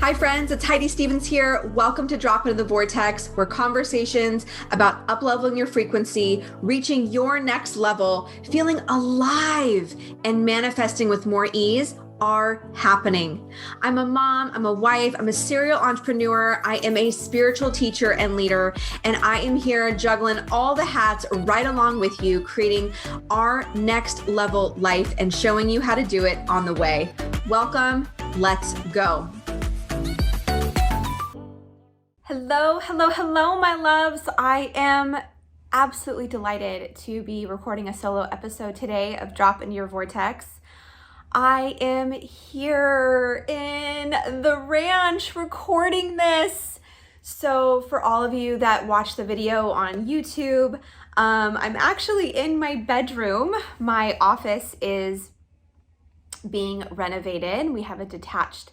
Hi friends, it's Heidi Stevens here. Welcome to Drop Into the Vortex, where conversations about up-leveling your frequency, reaching your next level, feeling alive, and manifesting with more ease are happening. I'm a mom, I'm a wife, I'm a serial entrepreneur, I am a spiritual teacher and leader, and I am here juggling all the hats right along with you, creating our next level life and showing you how to do it on the way. Welcome, let's go. Hello, my loves. I am absolutely delighted to be recording a solo episode today of Drop Into Your Vortex. I am here in the ranch recording this. So for all of you that watch the video on YouTube, I'm actually in my bedroom. My office is being renovated. We have a detached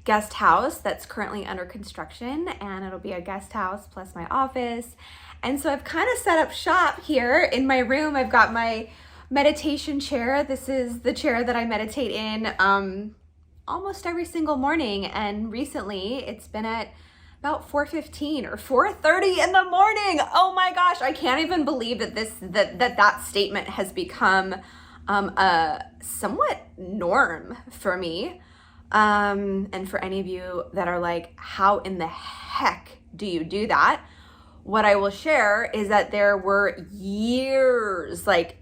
guest house that's currently under construction, and it'll be a guest house plus my office. And so I've kind of set up shop here in my room. I've got my meditation chair. This is the chair that I meditate in almost every single morning, and recently it's been at about 4:15 or 4:30 in the morning. Oh my gosh, I can't even believe that that statement has become a somewhat norm for me. And for any of you that are like, how in the heck do you do that? What I will share is that there were years, like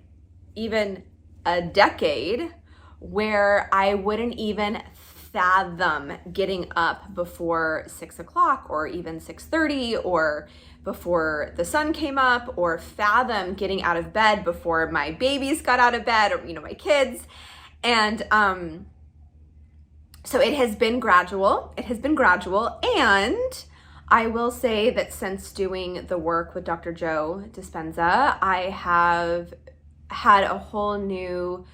even a decade, where I wouldn't even fathom getting up before 6 o'clock or even 6:30 or before the sun came up, or fathom getting out of bed before my babies got out of bed, or, my kids. And, so it has been gradual. And I will say that since doing the work with Dr. Joe Dispenza, I have had a whole new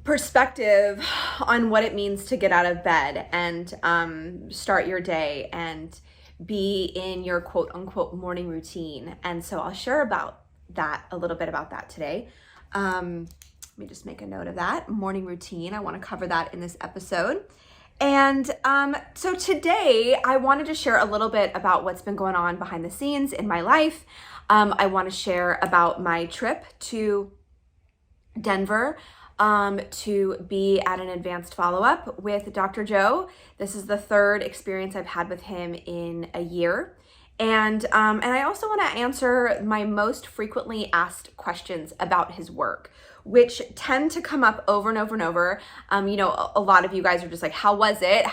perspective on what it means to get out of bed and start your day and be in your quote unquote morning routine. And so I'll share about that, a little bit about that today. Let me just make a note of that. Morning routine. I want to cover that in this episode. And so today I wanted to share a little bit about what's been going on behind the scenes in my life. I want to share about my trip to Denver to be at an advanced follow-up with Dr. Joe. This is the third experience I've had with him in a year. And I also want to answer my most frequently asked questions about his work, which tend to come up over and over and over. A lot of you guys are just like, how was it?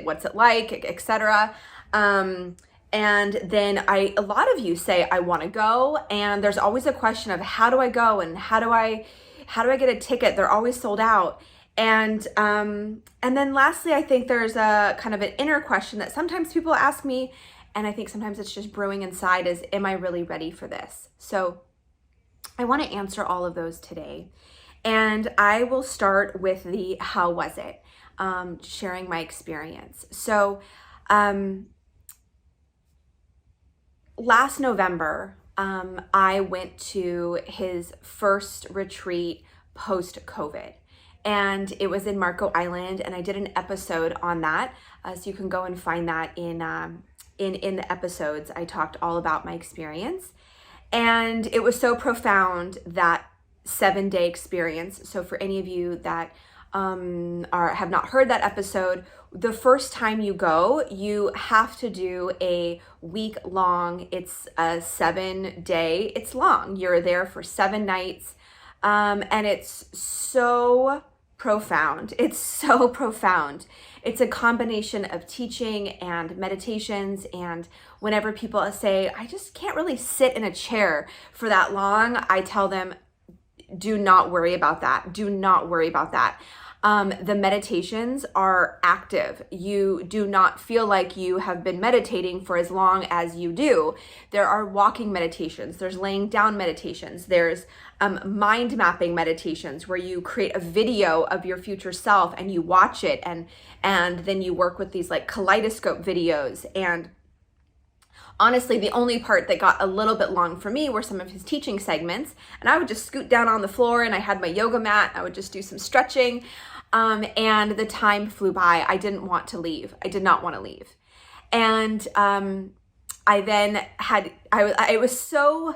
What's it like, etc. And then a lot of you say, I want to go. And there's always a question of how do I go and how do I get a ticket? They're always sold out. And then lastly, I think there's a kind of an inner question that sometimes people ask me, and I think sometimes it's just brewing inside, is, am I really ready for this? So I want to answer all of those today. And I will start with the how was it, sharing my experience. So last November, I went to his first retreat post-COVID. And it was in Marco Island, and I did an episode on that. So you can go and find that in the episodes. I talked all about my experience. And it was so profound, that 7-day experience. So for any of you that have not heard that episode, the first time you go, you have to do a week long. It's a 7-day. It's long. You're there for 7 nights, and it's so profound. It's a combination of teaching and meditations. And whenever people say, I just can't really sit in a chair for that long, I tell them, do not worry about that. The meditations are active. You do not feel like you have been meditating for as long as you do. There are walking meditations. There's laying down meditations. There's mind mapping meditations where you create a video of your future self and you watch it, and then you work with these like kaleidoscope videos. And honestly, the only part that got a little bit long for me were some of his teaching segments. And I would just scoot down on the floor, and I had my yoga mat. I would just do some stretching. And the time flew by. I didn't want to leave. I did not want to leave. And it was so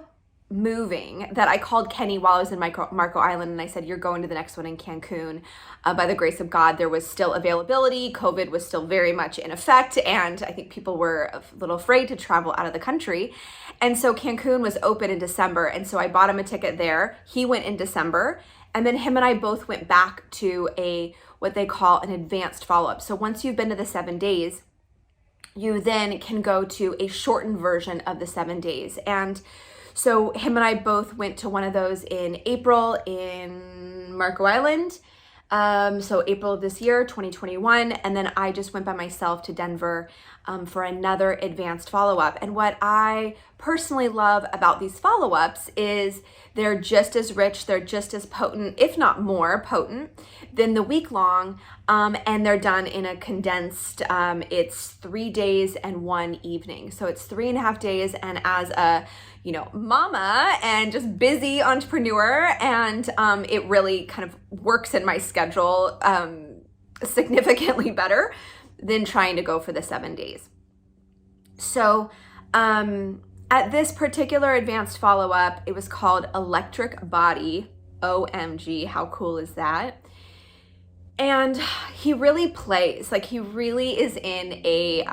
moving that I called Kenny while I was in Marco Island, and I said, you're going to the next one in Cancun. By the grace of God, there was still availability. COVID was still very much in effect, and I think people were a little afraid to travel out of the country. And so Cancun was open in December, and so I bought him a ticket there. He went in December, and then him and I both went back to what they call an advanced follow-up. So once you've been to the 7 days, you then can go to a shortened version of the 7 days. And so him and I both went to one of those in April in Marco Island. So April of this year, 2021. And then I just went by myself to Denver for another advanced follow-up. And what I personally love about these follow-ups is they're just as rich, they're just as potent, if not more potent than the week-long. And they're done in a condensed, it's 3 days and 1 evening. So it's 3.5 days. And as a mama and just busy entrepreneur, and it really kind of works in my schedule significantly better than trying to go for the 7 days. So at this particular advanced follow-up, it was called Electric Body. OMG, how cool is that? And he really plays, like he really is in a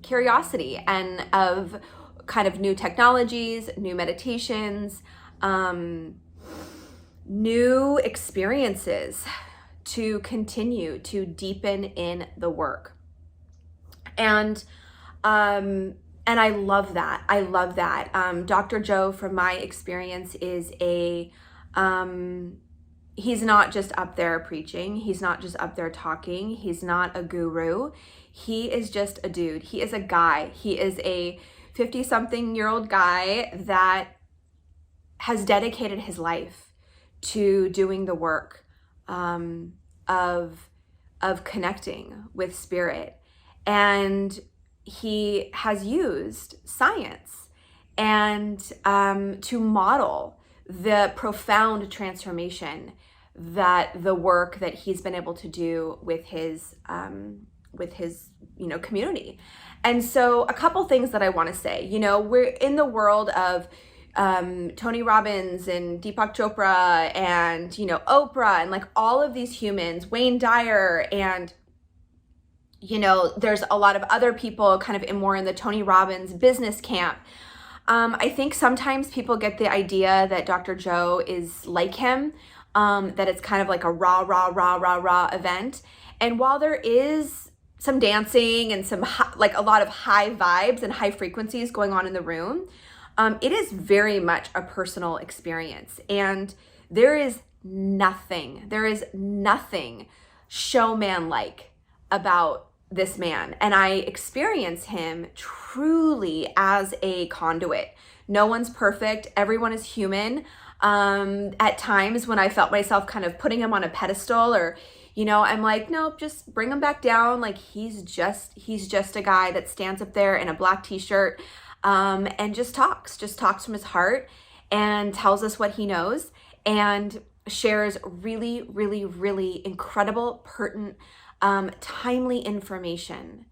curiosity and of kind of new technologies, new meditations, new experiences to continue to deepen in the work. And I love that. I love that. Dr. Joe, from my experience, is he's not just up there preaching. He's not just up there talking. He's not a guru. He is just a dude. He is a guy. He is a 50-something-year-old guy that has dedicated his life to doing the work of connecting with spirit. And he has used science and to model the profound transformation that the work that he's been able to do with his community. And so a couple things that I want to say, we're in the world of Tony Robbins and Deepak Chopra and, Oprah and like all of these humans, Wayne Dyer, and, there's a lot of other people kind of more in the Tony Robbins business camp. I think sometimes people get the idea that Dr. Joe is like him, that it's kind of like a rah event. And while there is some dancing and some a lot of high vibes and high frequencies going on in the room, it is very much a personal experience. And there is nothing showman-like about this man. And I experience him truly as a conduit. No one's perfect. Everyone is human. At times when I felt myself kind of putting him on a pedestal, or I'm like, nope, just bring him back down. Like he's just a guy that stands up there in a black t-shirt and just talks from his heart and tells us what he knows and shares really, really, really incredible, pertinent, timely information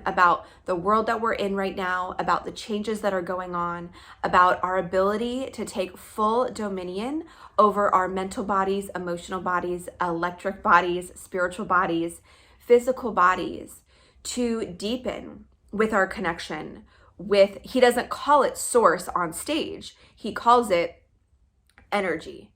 about the world that we're in right now, about the changes that are going on, about our ability to take full dominion over our mental bodies, emotional bodies, electric bodies, spiritual bodies, physical bodies, to deepen with our connection with, he doesn't call it source on stage, he calls it energy.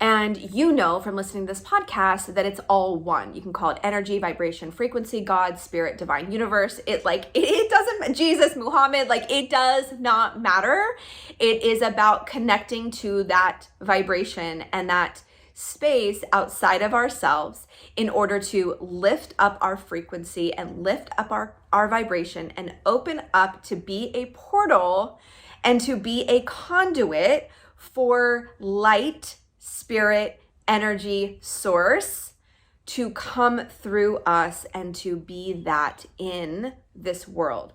And from listening to this podcast that it's all one. You can call it energy, vibration, frequency, God, spirit, divine universe. It doesn't, Jesus, Muhammad, it does not matter. It is about connecting to that vibration and that space outside of ourselves in order to lift up our frequency and lift up our vibration and open up to be a portal and to be a conduit for light, spirit, energy source to come through us and to be that in this world.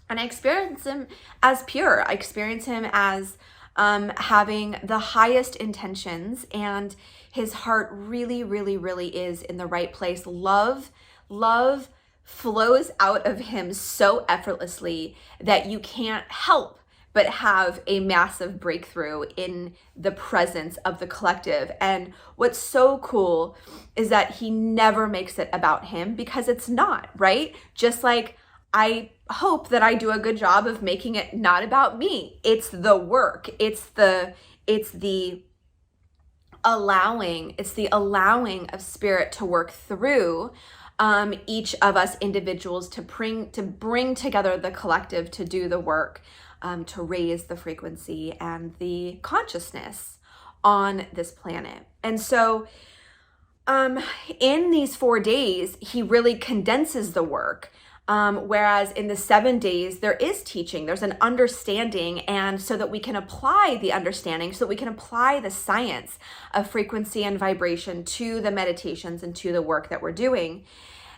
And I experience him as pure. I experience him as having the highest intentions, and his heart really, really, really is in the right place. Love flows out of him so effortlessly that you can't help but have a massive breakthrough in the presence of the collective. And what's so cool is that he never makes it about him, because it's not, right? Just like I hope that I do a good job of making it not about me. It's the work. It's the allowing of spirit to work through each of us individuals to bring together the collective to do the work, to raise the frequency and the consciousness on this planet. And so in these 4 days, he really condenses the work. Whereas in the 7 days, there is teaching, there's an understanding, and so that we can apply the understanding, so that we can apply the science of frequency and vibration to the meditations and to the work that we're doing.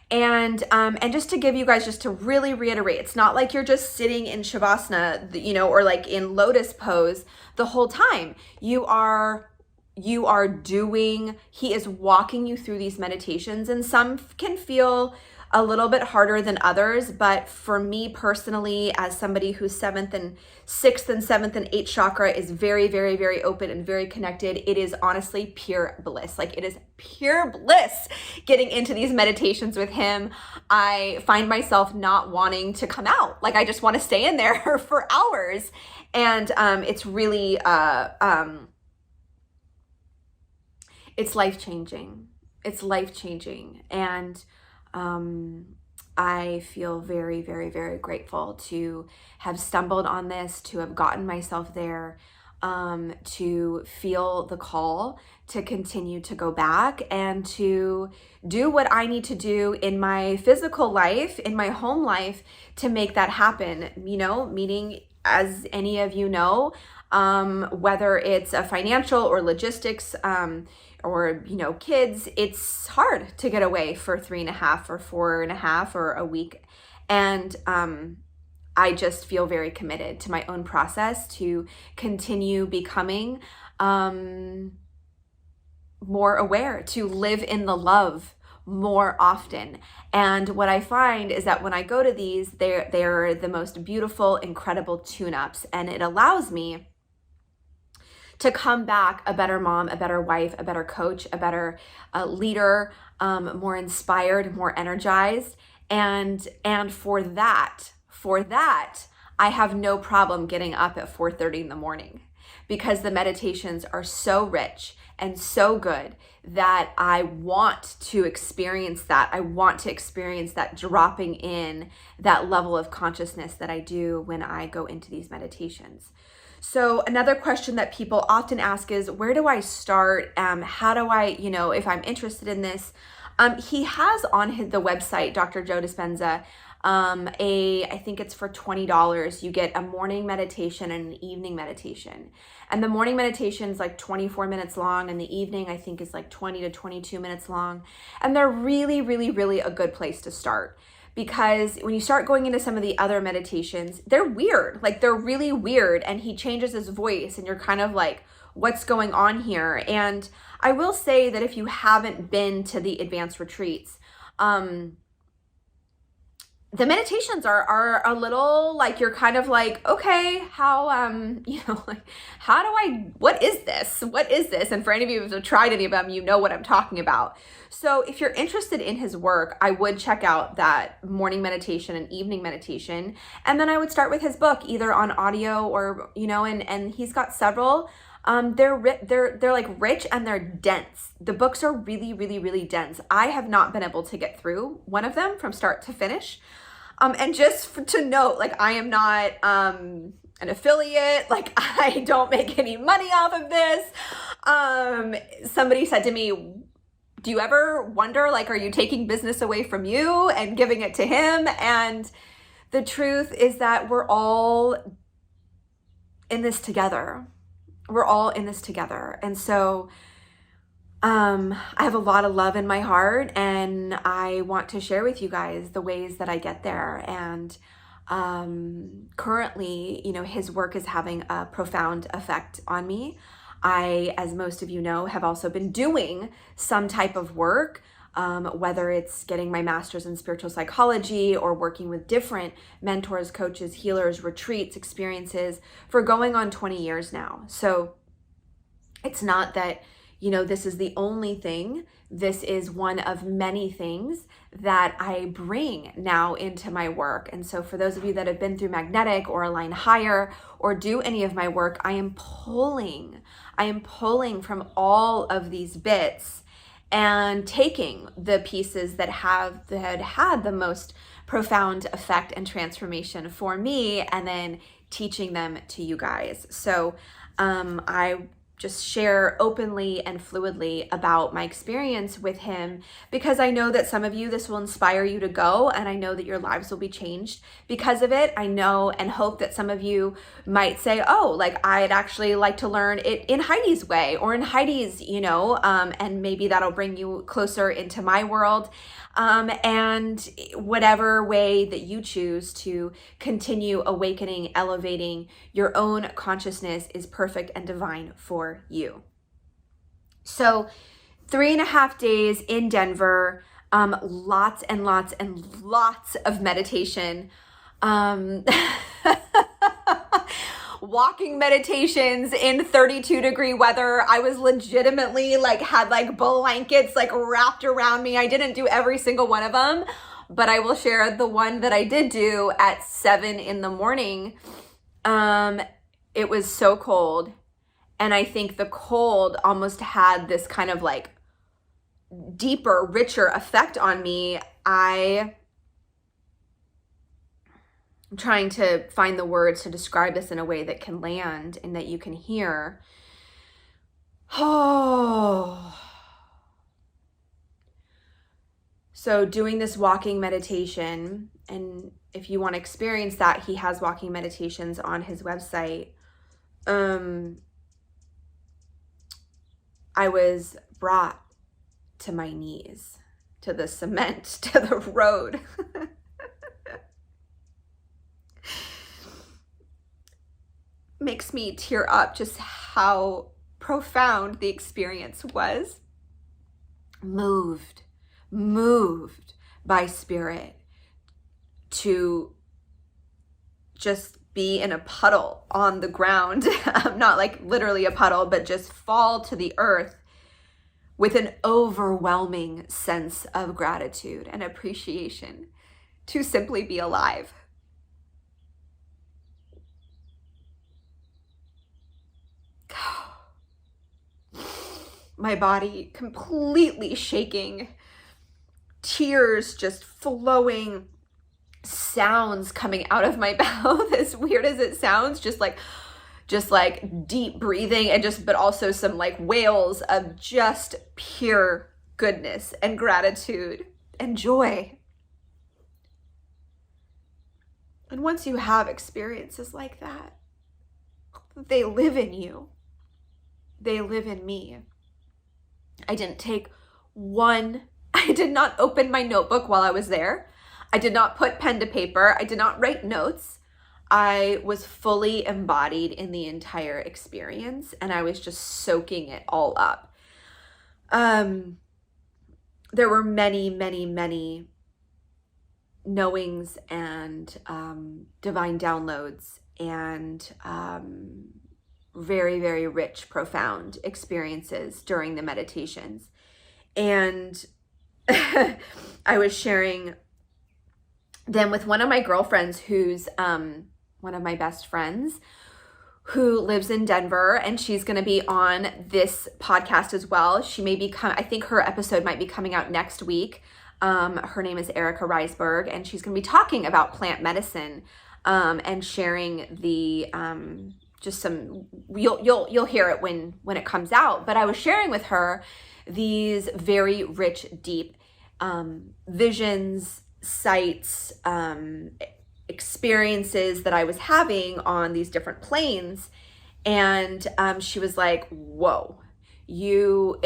And just to give you guys, just to really reiterate, it's not like you're just sitting in Shavasana, or like in lotus pose the whole time. You are doing, he is walking you through these meditations, and some can feel a little bit harder than others. But for me personally, as somebody whose 7th and 6th and 7th and 8th chakra is very, very, very open and very connected, it is honestly pure bliss. Like, it is pure bliss getting into these meditations with him. I find myself not wanting to come out. Like, I just want to stay in there for hours. And it's really, it's life-changing. It's life-changing. And I feel very, very, very grateful to have stumbled on this, to have gotten myself there, to feel the call to continue to go back and to do what I need to do in my physical life, in my home life, to make that happen. Meaning, as any of you know, whether it's a financial or logistics, or kids, it's hard to get away for 3.5 or 4.5 or a week. And I just feel very committed to my own process to continue becoming more aware, to live in the love more often. And what I find is that when I go to these, they're the most beautiful, incredible tune-ups, and it allows me to come back a better mom, a better wife, a better coach, a better leader, more inspired, more energized. And for that, I have no problem getting up at 4:30 in the morning, because the meditations are so rich and so good that I want to experience that. I want to experience that dropping in, that level of consciousness that I do when I go into these meditations. So another question that people often ask is, where do I start? How do I, if I'm interested in this? He has on the website, Dr. Joe Dispenza, I think it's for $20. You get a morning meditation and an evening meditation. And the morning meditation is like 24 minutes long, and the evening I think is like 20 to 22 minutes long. And they're really, really, really a good place to start. Because when you start going into some of the other meditations, they're weird. Like, they're really weird, and he changes his voice, and you're kind of like, what's going on here? And I will say that if you haven't been to the advanced retreats, the meditations are a little like, you're kind of like, okay, how, like, what is this? What is this? And for any of you who have tried any of them, you know what I'm talking about. So if you're interested in his work, I would check out that morning meditation and evening meditation. And then I would start with his book, either on audio or, and he's got several. They're like rich and they're dense. The books are really, really, really dense. I have not been able to get through one of them from start to finish. And just to note, like, I am not an affiliate. Like, I don't make any money off of this. Somebody said to me, do you ever wonder, like, are you taking business away from you and giving it to him? And the truth is that we're all in this together. We're all in this together. And so I have a lot of love in my heart, and I want to share with you guys the ways that I get there. And currently, his work is having a profound effect on me. I, as most of you know, have also been doing some type of work, whether it's getting my master's in spiritual psychology or working with different mentors, coaches, healers, retreats, experiences for going on 20 years now. So it's not that, this is the only thing. This is one of many things that I bring now into my work. And so for those of you that have been through magnetic or align higher or do any of my work, I am pulling from all of these bits and taking the pieces that had the most profound effect and transformation for me, and then teaching them to you guys. So I just share openly and fluidly about my experience with him, because I know that some of you, this will inspire you to go, and I know that your lives will be changed because of it. I know and hope that some of you might say, oh, like I'd actually like to learn it in Heidi's way or in Heidi's, and maybe that'll bring you closer into my world. And whatever way that you choose to continue awakening, elevating your own consciousness is perfect and divine for you. So 3.5 days in Denver, lots and lots and lots of meditation. Walking meditations in 32-degree weather. I was legitimately had blankets wrapped around me. I didn't do every single one of them, but I will share the one that I did do at 7 a.m. It was so cold, and I think the cold almost had this kind of deeper, richer effect on me. I'm trying to find the words to describe this in a way that can land and that you can hear. Oh. So doing this walking meditation, and if you want to experience that, he has walking meditations on his website. I was brought to my knees, to the cement, to the road. Makes me tear up just how profound the experience was. Moved by spirit to just be in a puddle on the ground, not literally a puddle, but just fall to the earth with an overwhelming sense of gratitude and appreciation to simply be alive. My body completely shaking, tears just flowing, sounds coming out of my mouth, as weird as it sounds, just deep breathing, and but also some wails of just pure goodness and gratitude and joy. And once you have experiences like that, they live in you. They live in me. I did not open my notebook while I was there. I did not put pen to paper. I did not write notes. I was fully embodied in the entire experience, and I was just soaking it all up. There were many, many, many knowings and divine downloads and very, very rich, profound experiences during the meditations. And I was sharing them with one of my girlfriends who's one of my best friends who lives in Denver, and she's going to be on this podcast as well. She may be I think her episode might be coming out next week. Her name is Erica Reisberg, and she's going to be talking about plant medicine and sharing the just some, you'll hear it when it comes out. But I was sharing with her these very rich, deep visions, sights, experiences that I was having on these different planes. And she was like, whoa, you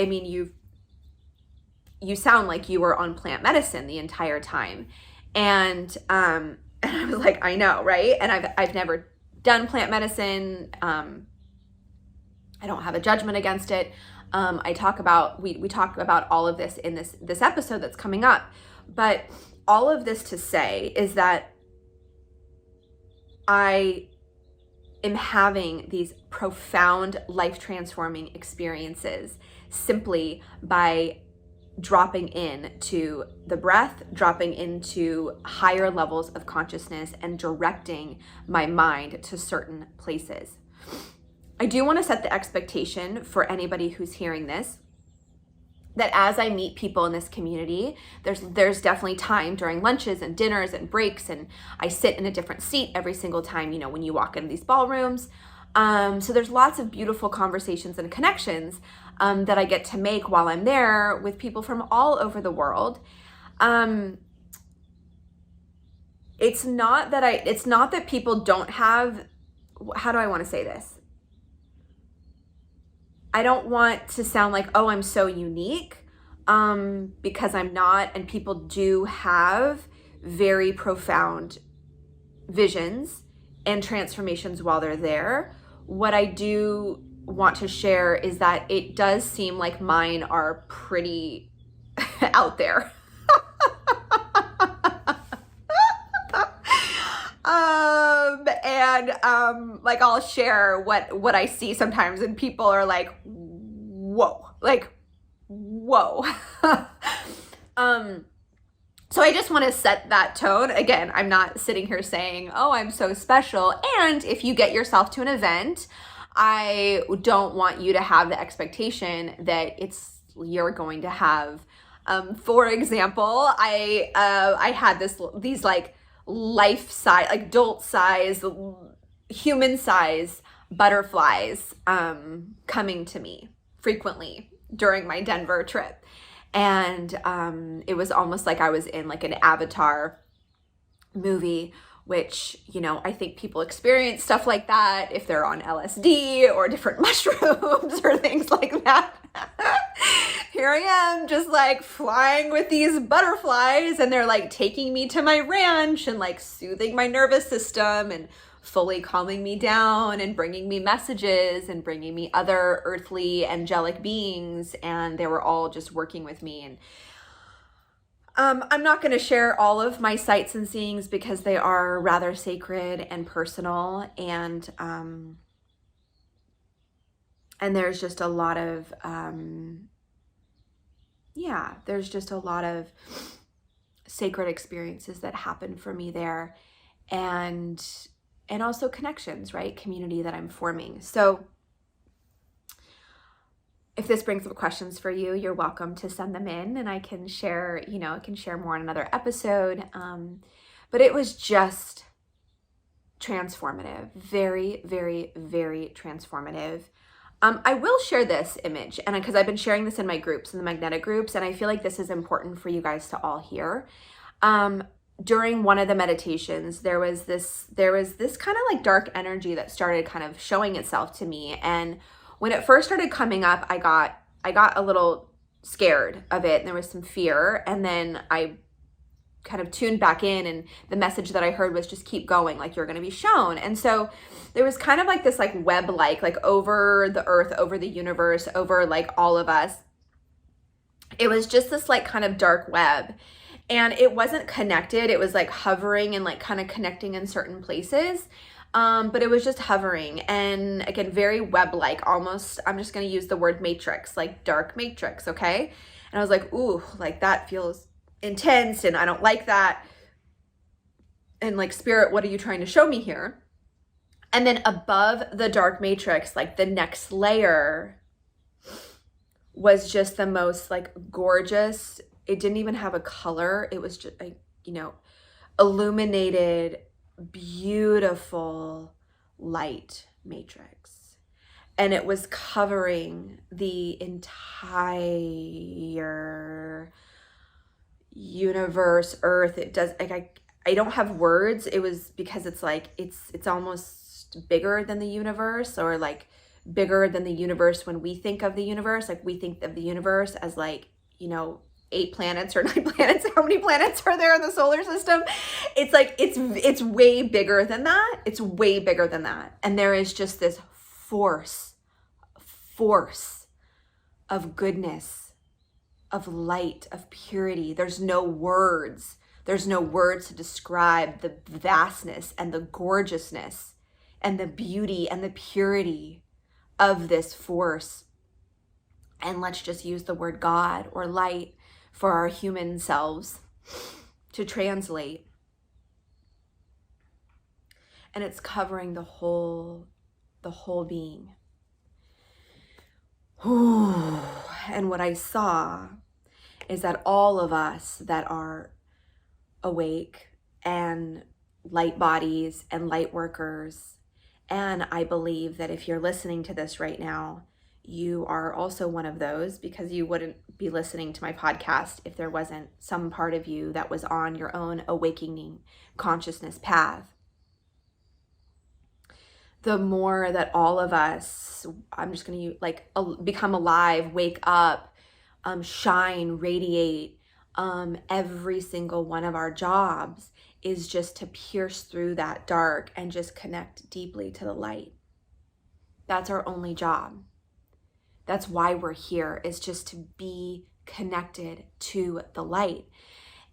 sound like you were on plant medicine the entire time. And And I was like, I know, right? And I've never done plant medicine. I don't have a judgment against it. We talk about all of this in this episode that's coming up. But all of this to say is that I am having these profound life transforming experiences simply by dropping into the breath, dropping into higher levels of consciousness, and directing my mind to certain places. I do want to set the expectation for anybody who's hearing this that as I meet people in this community, there's definitely time during lunches and dinners and breaks, and I sit in a different seat every single time, you know, when you walk into these ballrooms. So there's lots of beautiful conversations and connections that I get to make while I'm there with people from all over the world. It's not that people don't have, how do I want to say this? I don't want to sound like, oh, I'm so unique, because I'm not, and people do have very profound visions and transformations while they're there. What I do want to share is that it does seem like mine are pretty out there. Like I'll share what I see sometimes, and people are like, whoa, like, whoa. So I just want to set that tone. Again, I'm not sitting here saying, oh, I'm so special. And if you get yourself to an event, I don't want you to have the expectation that you're going to have, for example, I had these like life size, like adult size, human size butterflies coming to me frequently during my Denver trip. And it was almost like I was in like an Avatar movie, which, you know, I think people experience stuff like that if they're on LSD or different mushrooms or things like that. Here I am just like flying with these butterflies, and they're like taking me to my ranch and like soothing my nervous system and fully calming me down and bringing me messages and bringing me other earthly angelic beings. And they were all just working with me. And I'm not going to share all of my sights and seeings because they are rather sacred and personal. And there's just a lot of, there's just a lot of sacred experiences that happen for me there. And also connections, right? Community that I'm forming. So if this brings up questions for you, you're welcome to send them in, and I can share, more in another episode. But it was just transformative, very, very, very transformative. I will share this image, and because I've been sharing this in my groups, in the magnetic groups, and I feel like this is important for you guys to all hear. During one of the meditations, there was this kind of like dark energy that started kind of showing itself to me. And when it first started coming up, I got a little scared of it, and there was some fear. And then I kind of tuned back in, and the message that I heard was just keep going, like you're going to be shown. And so there was kind of like this like web like over the earth, over the universe, over like all of us. It was just this like kind of dark web. And it wasn't connected. It was like hovering and like kind of connecting in certain places. But it was just hovering, and again, very web-like, almost, I'm just going to use the word matrix, like dark matrix. Okay. And I was like, ooh, like that feels intense, and I don't like that. And like, spirit, what are you trying to show me here? And then above the dark matrix, like the next layer was just the most like gorgeous. It didn't even have a color. It was just, illuminated, beautiful light matrix. And it was covering the entire universe, earth. It does, like, I don't have words. It was because it's like, it's almost bigger than the universe, or like bigger than the universe when we think of the universe. Like we think of the universe as like, 8 planets or 9 planets. How many planets are there in the solar system? It's like, it's way bigger than that. It's way bigger than that. And there is just this force of goodness, of light, of purity. There's no words. There's no words to describe the vastness and the gorgeousness and the beauty and the purity of this force. And let's just use the word God or light for our human selves to translate. And it's covering the whole being. And what I saw is that all of us that are awake and light bodies and light workers, and I believe that if you're listening to this right now, you are also one of those, because you wouldn't be listening to my podcast if there wasn't some part of you that was on your own awakening consciousness path. The more that all of us, I'm just going to like become alive, wake up, shine, radiate, every single one of our jobs is just to pierce through that dark and just connect deeply to the light. That's our only job. That's why we're here, is just to be connected to the light.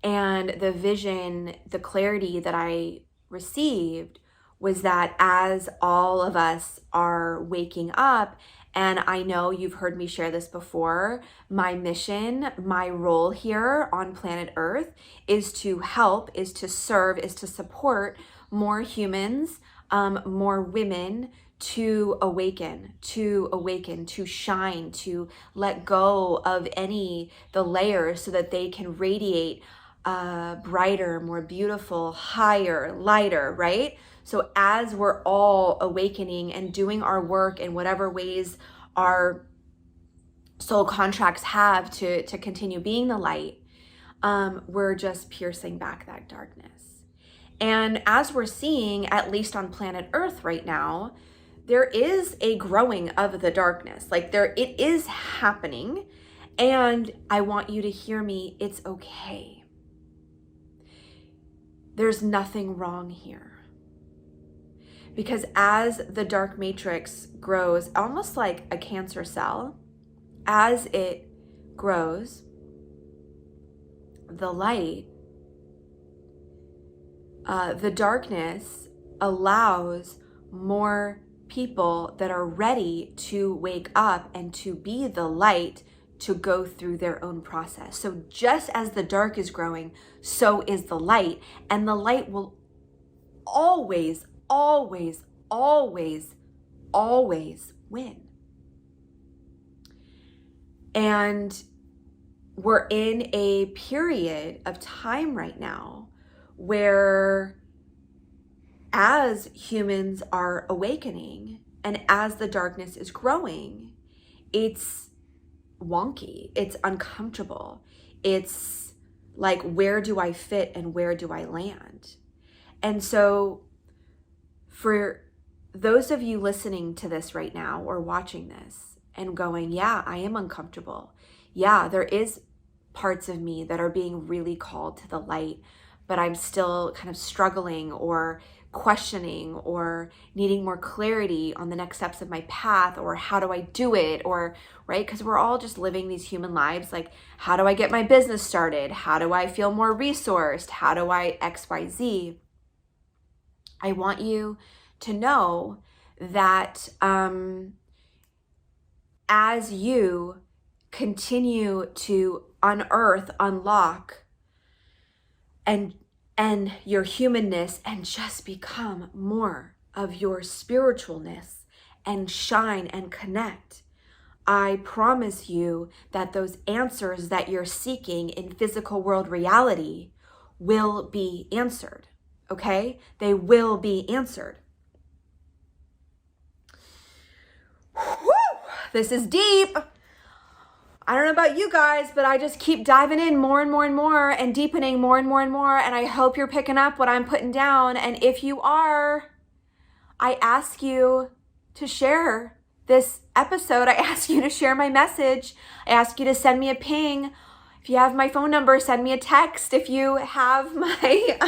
And the vision, the clarity that I received was that as all of us are waking up, and I know you've heard me share this before, my mission, my role here on planet Earth is to help, is to serve, is to support more humans, more women, to awaken, to shine, to let go of the layers so that they can radiate brighter, more beautiful, higher, lighter, right? So as we're all awakening and doing our work in whatever ways our soul contracts have to continue being the light, we're just piercing back that darkness. And as we're seeing, at least on planet Earth right now, there is a growing of the darkness. Like it is happening. And I want you to hear me. It's okay. There's nothing wrong here. Because as the dark matrix grows, almost like a cancer cell, as it grows, the light, the darkness allows more people that are ready to wake up and to be the light to go through their own process. So just as the dark is growing, so is the light, and the light will always, always, always, always win. And we're in a period of time right now where as humans are awakening and as the darkness is growing, it's wonky, it's uncomfortable. It's like, where do I fit and where do I land? And so for those of you listening to this right now or watching this and going, yeah, I am uncomfortable. Yeah, there is parts of me that are being really called to the light, but I'm still kind of struggling or questioning or needing more clarity on the next steps of my path, or how do I do it, or right, because we're all just living these human lives, like, how do I get my business started, how do I feel more resourced, how do I XYZ. I want you to know that as you continue to unearth, unlock, and your humanness, and just become more of your spiritualness and shine and connect, I promise you that those answers that you're seeking in physical world reality will be answered, okay? They will be answered. Whew, this is deep. I don't know about you guys, but I just keep diving in more and more and more and deepening more and more and more. And I hope you're picking up what I'm putting down. And if you are, I ask you to share this episode. I ask you to share my message. I ask you to send me a ping If you have my phone number, send me a text. If you have my,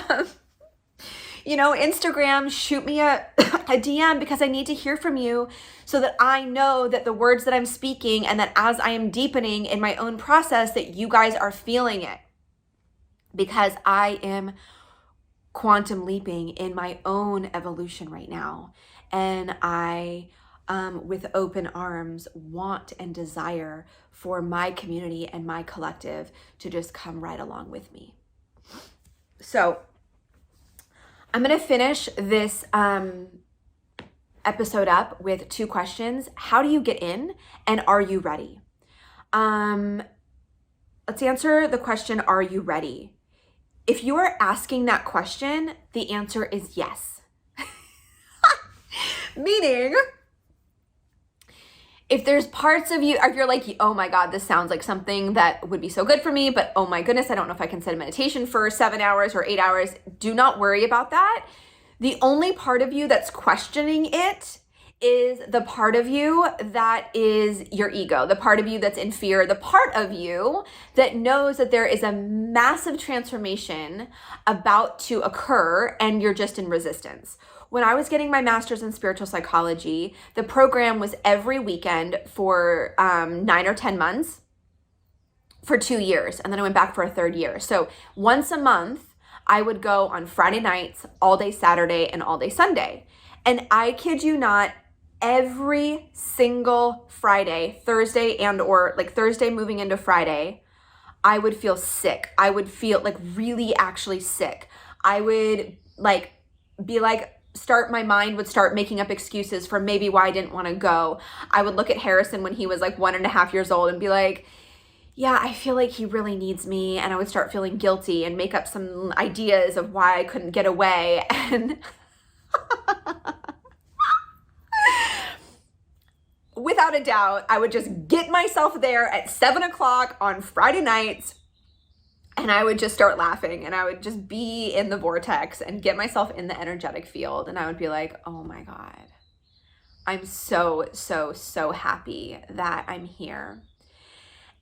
Instagram, shoot me a DM, because I need to hear from you so that I know that the words that I'm speaking and that as I am deepening in my own process, that you guys are feeling it, because I am quantum leaping in my own evolution right now. And I, with open arms, want and desire for my community and my collective to just come right along with me. So I'm going to finish this episode up with 2 questions. How do you get in, and are you ready? Let's answer the question, are you ready? If you are asking that question, the answer is yes. Meaning, if there's parts of you, if you're like, oh my God, this sounds like something that would be so good for me, but oh my goodness, I don't know if I can sit in meditation for 7 hours or 8 hours. Do not worry about that. The only part of you that's questioning it is the part of you that is your ego, the part of you that's in fear, the part of you that knows that there is a massive transformation about to occur and you're just in resistance. When I was getting my master's in spiritual psychology, the program was every weekend for 9 or 10 months for 2 years. And then I went back for a 3rd year. So once a month, I would go on Friday nights, all day Saturday, and all day Sunday. And I kid you not, every single Friday, Thursday Thursday moving into Friday, I would feel sick. I would feel really actually sick. I would my mind would start making up excuses for maybe why I didn't want to go. I would look at Harrison when he was 1.5 years old and be like, yeah, I feel like he really needs me. And I would start feeling guilty and make up some ideas of why I couldn't get away. And without a doubt, I would just get myself there at 7 o'clock on Friday nights, and I would just start laughing, and I would just be in the vortex and get myself in the energetic field. And I would be like, oh my God, I'm so, so, so happy that I'm here.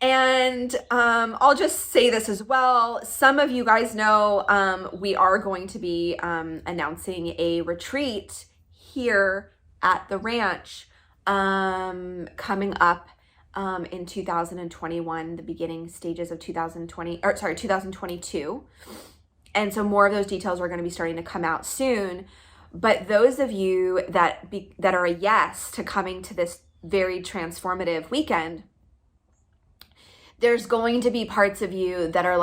And I'll just say this as well. Some of you guys know we are going to be announcing a retreat here at the ranch coming up in 2021, the beginning stages of 2022. And so more of those details are going to be starting to come out soon. But those of you that are a yes to coming to this very transformative weekend, there's going to be parts of you that are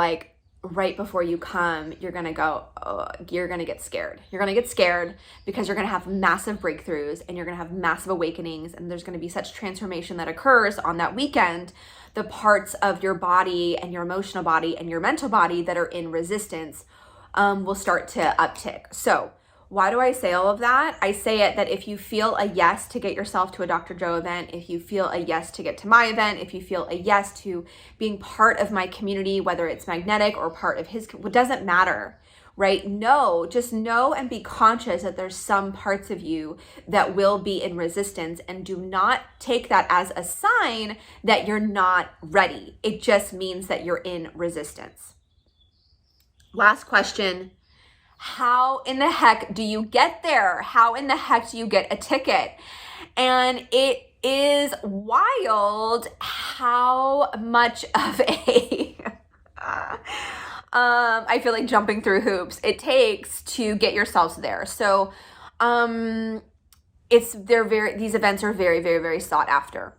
right before you come, you're going to go, oh, you're going to get scared. You're going to get scared because you're going to have massive breakthroughs and you're going to have massive awakenings. And there's going to be such transformation that occurs on that weekend. The parts of your body and your emotional body and your mental body that are in resistance will start to uptick. So why do I say all of that? I say it that if you feel a yes to get yourself to a Dr. Joe event, if you feel a yes to get to my event, if you feel a yes to being part of my community, whether it's magnetic or part of his, it doesn't matter, right? Just know and be conscious that there's some parts of you that will be in resistance, and do not take that as a sign that you're not ready. It just means that you're in resistance. Last question. How in the heck do you get there? How in the heck do you get a ticket? And it is wild how much of a I feel like jumping through hoops it takes to get yourselves there. So these events are very, very, very sought after.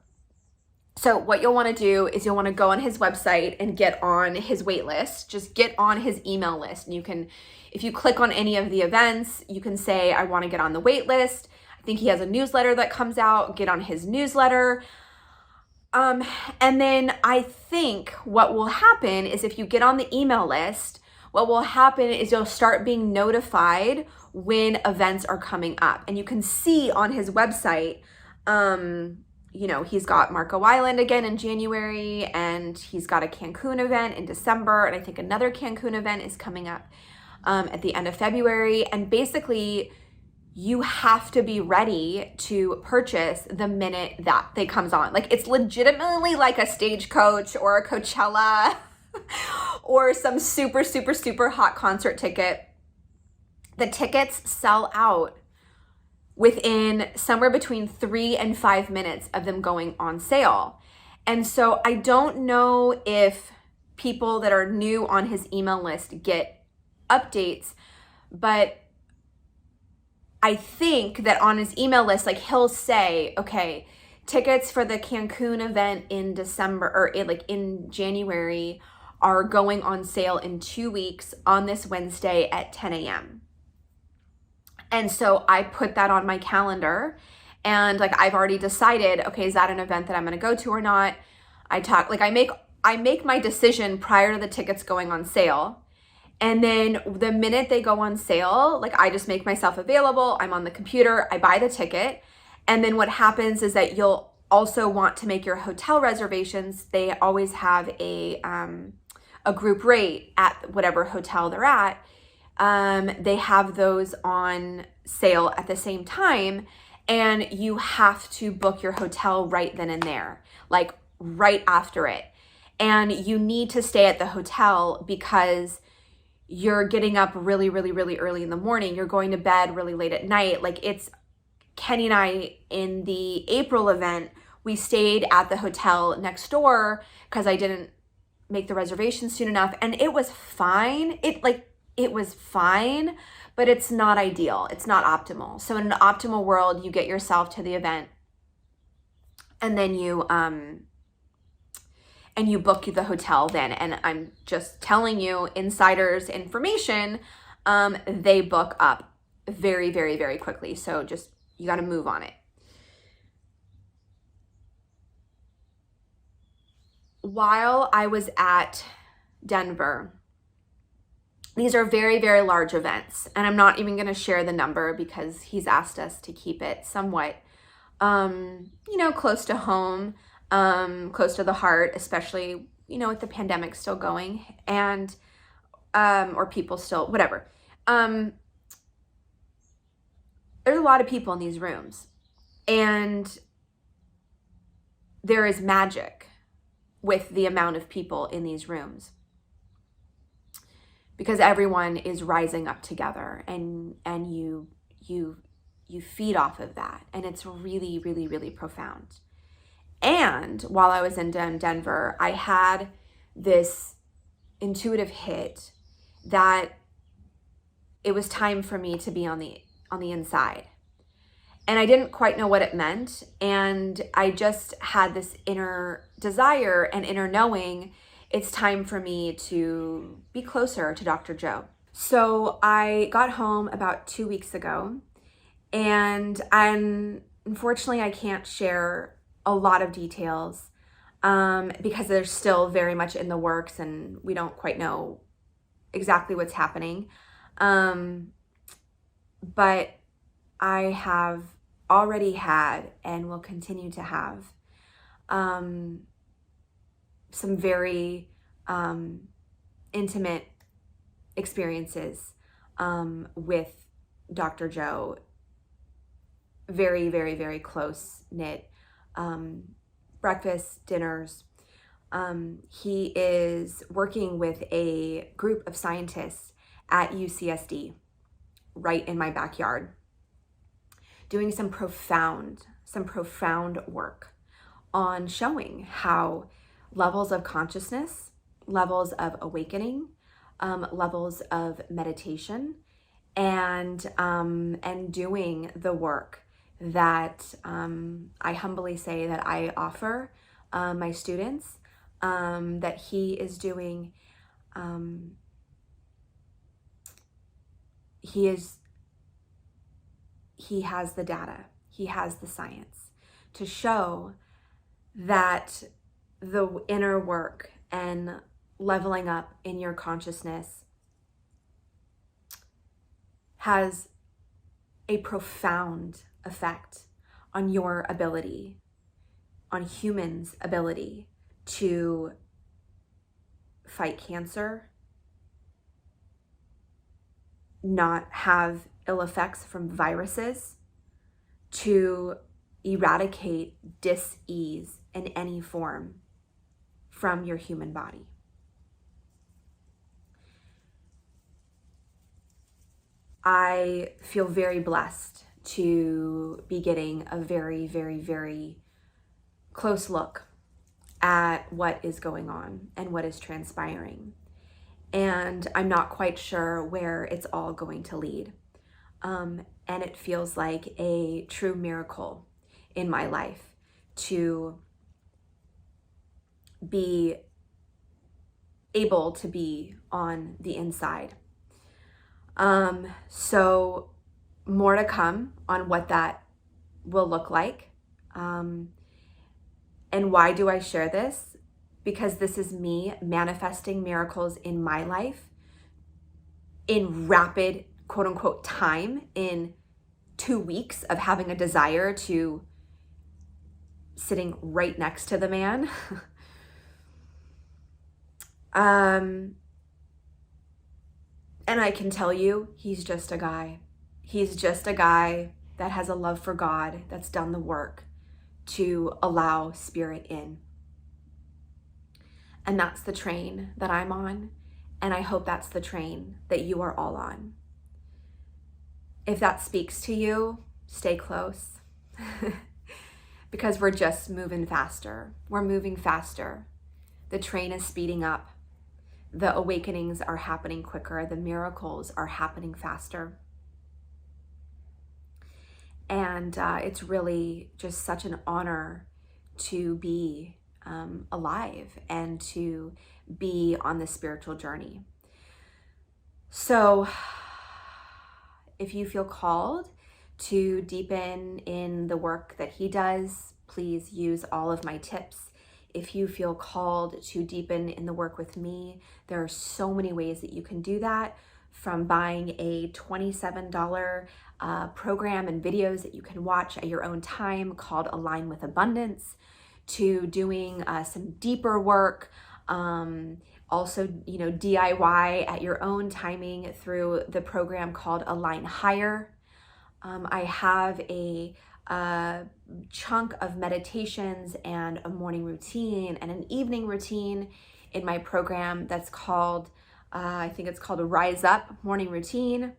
So what you'll want to do is you'll want to go on his website and get on his wait list. Just get on his email list. And you can, if you click on any of the events, you can say, I want to get on the wait list. I think he has a newsletter that comes out. Get on his newsletter. And then I think what will happen is if you get on the email list, what will happen is you'll start being notified when events are coming up. And you can see on his website, he's got Marco Island again in January, and he's got a Cancun event in December, and I think another Cancun event is coming up at the end of February. And basically, you have to be ready to purchase the minute that they comes on. It's legitimately like a Stagecoach or a Coachella or some super, super, super hot concert ticket, the tickets sell out within somewhere between 3 and 5 minutes of them going on sale. And so I don't know if people that are new on his email list get updates, but I think that on his email list, like he'll say, okay, tickets for the Cancun event in December or in January are going on sale in 2 weeks on this Wednesday at 10 a.m. And so I put that on my calendar, and like I've already decided, okay, is that an event that I'm going to go to or not? I make my decision prior to the tickets going on sale. And then the minute they go on sale, like I just make myself available. I'm on the computer, I buy the ticket. And then what happens is that you'll also want to make your hotel reservations. They always have a group rate at whatever hotel they're at. They have those on sale at the same time, and you have to book your hotel right then and there, like right after it. And you need to stay at the hotel because you're getting up really, really, really early in the morning. You're going to bed really late at night. Like it's Kenny and I in the April event, we stayed at the hotel next door because I didn't make the reservation soon enough. And it was fine. It was fine, but it's not ideal. It's not optimal. So in an optimal world, you get yourself to the event and then you book the hotel then. And I'm just telling you insiders information, they book up very, very, very quickly. So just, you got to move on it. While I was at Denver, these are very, very large events, and I'm not even going to share the number because he's asked us to keep it somewhat, close to home, close to the heart, especially, with the pandemic still going and, or people still, whatever. There's a lot of people in these rooms, and there is magic with the amount of people in these rooms, because everyone is rising up together, and you feed off of that, and it's really, really, really profound. And while I was in Denver, I had this intuitive hit that it was time for me to be on the inside. And I didn't quite know what it meant. And I just had this inner desire and inner knowing, it's time for me to be closer to Dr. Joe. So I got home about 2 weeks ago, and unfortunately I can't share a lot of details because they're still very much in the works and we don't quite know exactly what's happening. But I have already had and will continue to have some very intimate experiences with Dr. Joe. Very, very, very close knit. Breakfast, dinners. He is working with a group of scientists at UCSD right in my backyard, doing some profound work on showing how levels of consciousness, levels of awakening, levels of meditation, and doing the work that I humbly say that I offer my students, that he is doing. He has the data, he has the science to show that the inner work and leveling up in your consciousness has a profound effect on your ability, on humans' ability to fight cancer, not have ill effects from viruses, to eradicate dis-ease in any form from your human body. I feel very blessed to be getting a very, very, very close look at what is going on and what is transpiring. And I'm not quite sure where it's all going to lead. And it feels like a true miracle in my life to be able to be on the inside. So more to come on what that will look like. And why do I share this? Because this is me manifesting miracles in my life in rapid, quote unquote, time, in 2 weeks of having a desire to sitting right next to the man. And I can tell you, he's just a guy. He's just a guy that has a love for God, that's done the work to allow spirit in. And that's the train that I'm on. And I hope that's the train that you are all on. If that speaks to you, stay close. Because we're just moving faster. We're moving faster. The train is speeding up. The awakenings are happening quicker. The miracles are happening faster. And it's really just such an honor to be alive and to be on this spiritual journey. So if you feel called to deepen in the work that he does, please use all of my tips. If you feel called to deepen in the work with me, there are so many ways that you can do that, from buying a $27 program and videos that you can watch at your own time called Align with Abundance, to doing some deeper work, also, DIY at your own timing through the program called Align Higher. I have a chunk of meditations and a morning routine and an evening routine in my program that's called, I think it's called a Rise Up Morning Routine.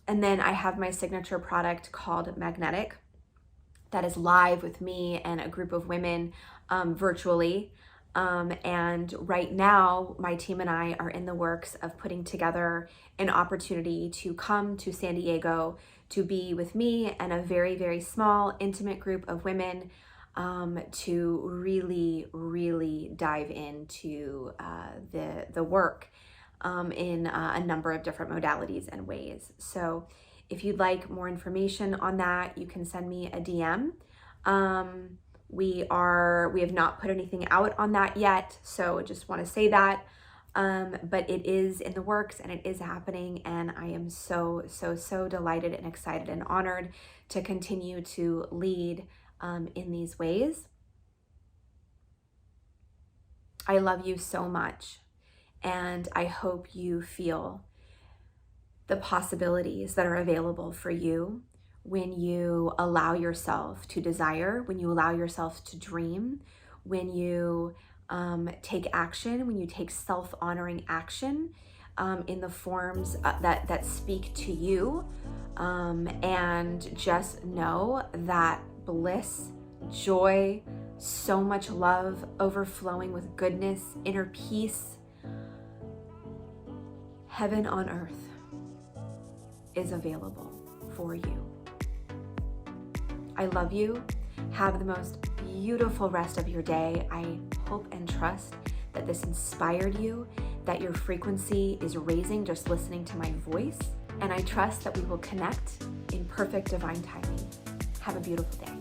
And then I have my signature product called Magnetic that is live with me and a group of women virtually. And right now, my team and I are in the works of putting together an opportunity to come to San Diego to be with me and a very, very small, intimate group of women to really, really dive into the work in a number of different modalities and ways. So if you'd like more information on that, you can send me a DM. We have not put anything out on that yet, so I just want to say that. But it is in the works and it is happening, and I am so delighted and excited and honored to continue to lead in these ways. I love you so much, and I hope you feel the possibilities that are available for you when you allow yourself to desire, when you allow yourself to dream, when you take action, when you take self-honoring action in the forms that speak to you, and just know that bliss, joy, so much love, overflowing with goodness, inner peace, heaven on earth is available for you. I love you. Have the most beautiful rest of your day. I hope and trust that this inspired you, that your frequency is raising just listening to my voice, and I trust that we will connect in perfect divine timing. Have a beautiful day.